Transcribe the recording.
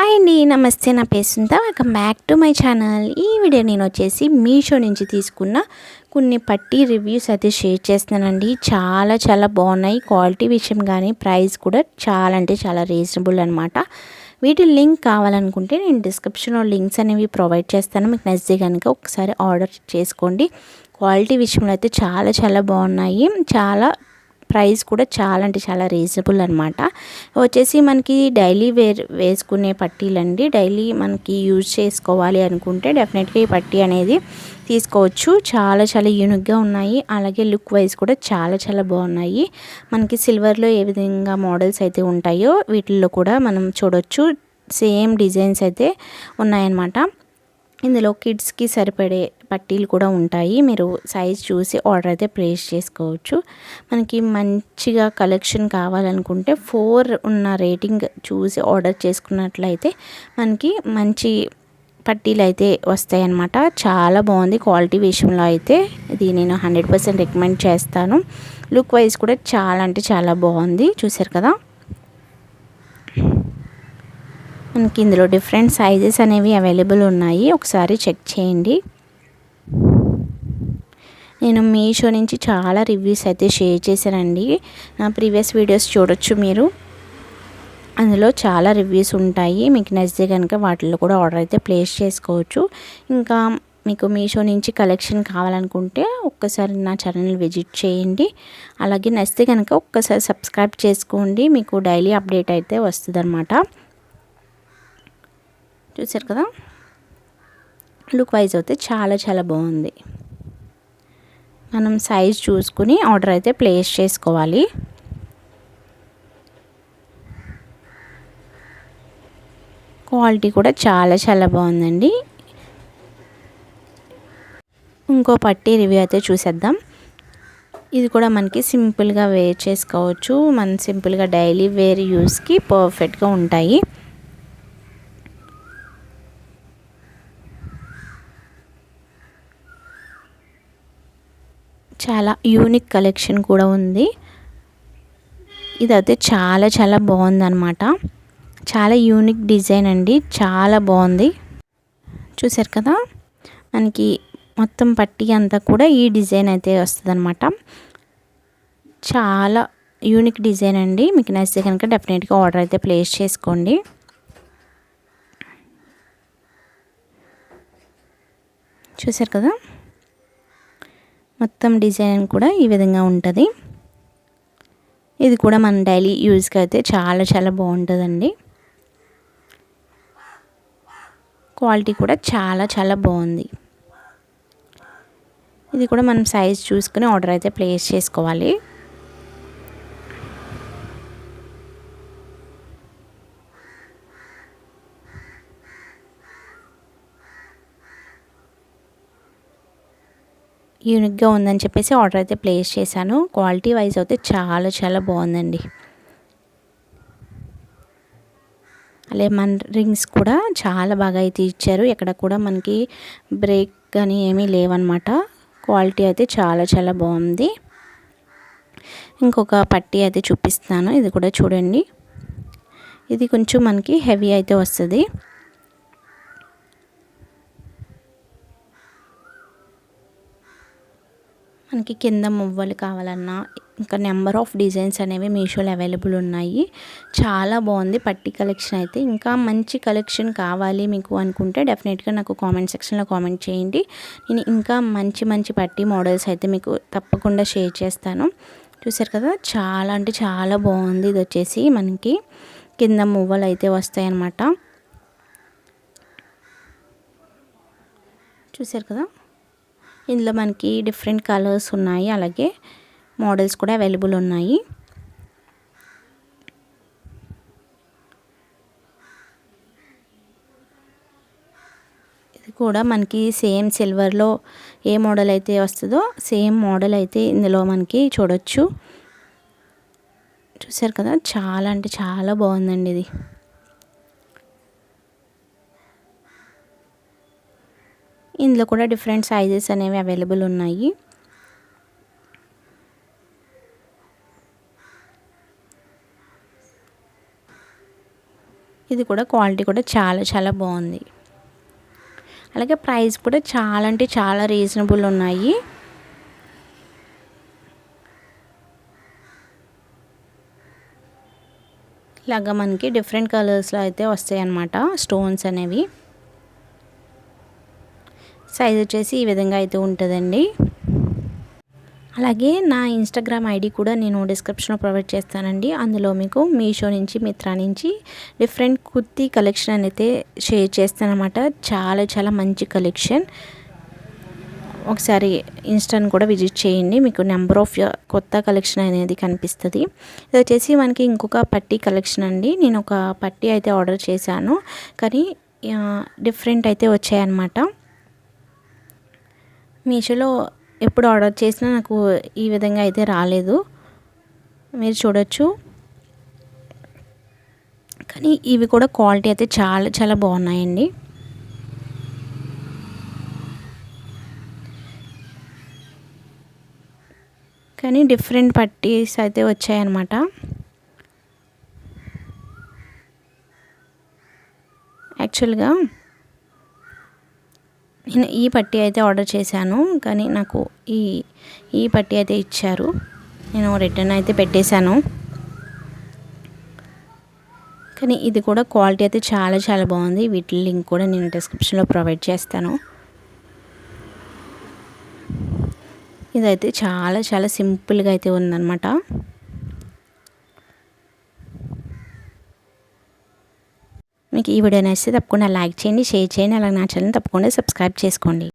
Hi అండి, నమస్తే. నా పేరు Sunitha. Welcome back to my channel. ఈ వీడియో నేను వచ్చేసి మీషో నుంచి తీసుకున్న కొన్ని పట్టీ రివ్యూస్ అయితే షేర్ చేస్తున్నానండి. చాలా చాలా బాగున్నాయి. క్వాలిటీ విషయం కానీ ప్రైస్ కూడా చాలా అంటే చాలా రీజనబుల్ అనమాట. వీటి లింక్ కావాలనుకుంటే నేను డిస్క్రిప్షన్లో లింక్స్ అనేవి ప్రొవైడ్ చేస్తాను. మీకు నచ్చితే కనుక ఒకసారి ఆర్డర్ చేసుకోండి. క్వాలిటీ విషయంలో అయితే చాలా చాలా బాగున్నాయి. చాలా ప్రైస్ కూడా చాలా అంటే చాలా రీజనబుల్ అనమాట. వచ్చేసి మనకి డైలీ వేసుకునే పట్టీలండి. డైలీ మనకి యూజ్ చేసుకోవాలి అనుకుంటే డెఫినెట్గా ఈ పట్టీ అనేది తీసుకోవచ్చు. చాలా చాలా యూనిక్గా ఉన్నాయి. అలాగే లుక్ వైజ్ కూడా చాలా చాలా బాగున్నాయి. మనకి సిల్వర్లో ఏ విధంగా మోడల్స్ అయితే ఉంటాయో వీటిల్లో కూడా మనం చూడొచ్చు. సేమ్ డిజైన్స్ అయితే ఉన్నాయన్నమాట. ఇందులో కిడ్స్కి సరిపడే పట్టీలు కూడా ఉంటాయి. మీరు సైజ్ చూసి ఆర్డర్ అయితే ప్లేస్ చేసుకోవచ్చు. మనకి మంచిగా కలెక్షన్ కావాలనుకుంటే 4 ఉన్న రేటింగ్ చూసి ఆర్డర్ చేసుకున్నట్లయితే మనకి మంచి పట్టీలు అయితే వస్తాయి అన్నమాట. చాలా బాగుంది. క్వాలిటీ విషయంలో అయితే ఇది నేను 100% రికమెండ్ చేస్తాను. లుక్ వైజ్ కూడా చాలా అంటే చాలా బాగుంది. చూసారు కదా, మనకి ఇందులో డిఫరెంట్ సైజెస్ అనేవి అవైలబుల్ ఉన్నాయి. ఒకసారి చెక్ చేయండి. నేను మీషో నుంచి చాలా రివ్యూస్ అయితే షేర్ చేశానండి. నా ప్రీవియస్ వీడియోస్ చూడొచ్చు మీరు. అందులో చాలా రివ్యూస్ ఉంటాయి. మీకు నచ్చితే కనుక వాటిల్లో కూడా ఆర్డర్ అయితే ప్లేస్ చేసుకోవచ్చు. ఇంకా మీకు మీషో నుంచి కలెక్షన్ కావాలనుకుంటే ఒక్కసారి నా ఛానల్ విజిట్ చేయండి. అలాగే నచ్చితే కనుక ఒక్కసారి సబ్స్క్రైబ్ చేసుకోండి. మీకు డైలీ అప్డేట్ అయితే వస్తుందన్నమాట. చూసారు కదా, లుక్ వైజ్ అయితే చాలా చాలా బాగుంది. మనం సైజ్ చూసుకుని ఆర్డర్ అయితే ప్లేస్ చేసుకోవాలి. క్వాలిటీ కూడా చాలా చాలా బాగుందండి. ఇంకో పట్టీ రివ్యూ అయితే చూసేద్దాం. ఇది కూడా మనకి సింపుల్గా వేర్ చేసుకోవచ్చు. మనం సింపుల్గా డైలీ వేర్ యూస్కి పర్ఫెక్ట్గా ఉంటాయి. చాలా యూనిక్ కలెక్షన్ కూడా ఉంది. ఇదైతే చాలా చాలా బాగుందన్నమాట. చాలా యూనిక్ డిజైన్ అండి. చాలా బాగుంది. చూసారు కదా, మనకి మొత్తం పట్టీ అంతా కూడా ఈ డిజైన్ అయితే వస్తుందన్నమాట. చాలా యూనిక్ డిజైన్ అండి. మీకు నచ్చితే కనుక డెఫినెట్గా ఆర్డర్ అయితే ప్లేస్ చేసుకోండి. చూసారు కదా, మొత్తం డిజైన్ కూడా ఈ విధంగా ఉంటుంది. ఇది కూడా మన డైలీ యూజ్కి అయితే చాలా చాలా బాగుంటుందండి. క్వాలిటీ కూడా చాలా చాలా బాగుంది. ఇది కూడా మనం సైజ్ చూసుకుని ఆర్డర్ అయితే ప్లేస్ చేసుకోవాలి. యూనిక్గా ఉందని చెప్పేసి ఆర్డర్ అయితే ప్లేస్ చేశాను. క్వాలిటీ వైజ్ అయితే చాలా చాలా బాగుందండి. అలాగే మన రింగ్స్ కూడా చాలా బాగా అయితే ఇచ్చారు. ఎక్కడ కూడా మనకి బ్రేక్ కానీ ఏమీ లేవన్నమాట. క్వాలిటీ అయితే చాలా చాలా బాగుంది. ఇంకొక పట్టీ అయితే చూపిస్తాను. ఇది కూడా చూడండి. ఇది కొంచెం మనకి హెవీ అయితే వస్తుంది. మనకి కింద మువ్వలు కావాలన్నా ఇంకా నెంబర్ ఆఫ్ డిజైన్స్ అనేవి మీషోలో అవైలబుల్ ఉన్నాయి. చాలా బాగుంది పట్టీ కలెక్షన్ అయితే. ఇంకా మంచి కలెక్షన్ కావాలి మీకు అనుకుంటే డెఫినెట్గా నాకు కామెంట్ సెక్షన్లో కామెంట్ చేయండి. నేను ఇంకా మంచి మంచి పట్టీ మోడల్స్ అయితే మీకు తప్పకుండా షేర్ చేస్తాను. చూసారు కదా, చాలా అంటే చాలా బాగుంది. ఇది వచ్చేసి మనకి కింద మువ్వలు అయితే వస్తాయన్నమాట. చూసారు కదా, ఇందులో మనకి డిఫరెంట్ కలర్స్ ఉన్నాయి. అలాగే మోడల్స్ కూడా అవైలబుల్ ఉన్నాయి. ఇది కూడా మనకి సేమ్ సిల్వర్లో ఏ మోడల్ అయితే వస్తుందో సేమ్ మోడల్ అయితే ఇందులో మనకి చూడొచ్చు. చూసారు కదా, చాలా అంటే చాలా బాగుందండి ఇది. ఇందులో కూడా డిఫరెంట్ సైజెస్ అనేవి అవైలబుల్ ఉన్నాయి. ఇది కూడా క్వాలిటీ కూడా చాలా చాలా బాగుంది. అలాగే ప్రైస్ కూడా చాలా అంటే చాలా రీజనబుల్ ఉన్నాయి. ఇలాగా మనకి డిఫరెంట్ కలర్స్లో అయితే వస్తాయి అన్నమాట స్టోన్స్ అనేవి. సైజ్ వచ్చేసి ఈ విధంగా అయితే ఉంటుందండి. అలాగే నా ఇన్స్టాగ్రామ్ ఐడి కూడా నేను డిస్క్రిప్షన్లో ప్రొవైడ్ చేస్తానండి. అందులో మీకు మీషో నుంచి మిత్రా నుంచి డిఫరెంట్ కుర్తీ కలెక్షన్ అయితే షేర్ చేస్తానన్నమాట. చాలా చాలా మంచి కలెక్షన్. ఒకసారి ఇన్స్టాని కూడా విజిట్ చేయండి, మీకు నెంబర్ ఆఫ్ కొత్త కలెక్షన్ అనేది కనిపిస్తుంది. ఇది వచ్చేసి మనకి ఇంకొక పట్టీ కలెక్షన్ అండి. నేను ఒక పట్టీ అయితే ఆర్డర్ చేశాను, కానీ డిఫరెంట్ అయితే వచ్చాయన్నమాట. మీషోలో ఎప్పుడు ఆర్డర్ చేసినా నాకు ఈ విధంగా అయితే రాలేదు, మీరు చూడొచ్చు. కానీ ఇవి కూడా క్వాలిటీ అయితే చాలా చాలా బాగున్నాయండి. కానీ డిఫరెంట్ పట్టీస్ అయితే వచ్చాయన్నమాట. యాక్చువల్గా నేను ఈ పట్టీ అయితే ఆర్డర్ చేశాను, కానీ నాకు ఈ పట్టీ అయితే ఇచ్చారు. నేను రిటర్న్ అయితే పెట్టేశాను. కానీ ఇది కూడా క్వాలిటీ అయితే చాలా చాలా బాగుంది. వీటి లింక్ కూడా నేను డిస్క్రిప్షన్లో ప్రొవైడ్ చేస్తాను. ఇదైతే చాలా చాలా సింపుల్గా అయితే ఉందన్నమాట. మీకు ఈ వీడియో నచ్చితే తప్పకుండా లైక్ చేయండి, షేర్ చేయండి. అలాగే నా ఛానల్ తప్పకుండా సబ్స్క్రైబ్ చేసుకోండి.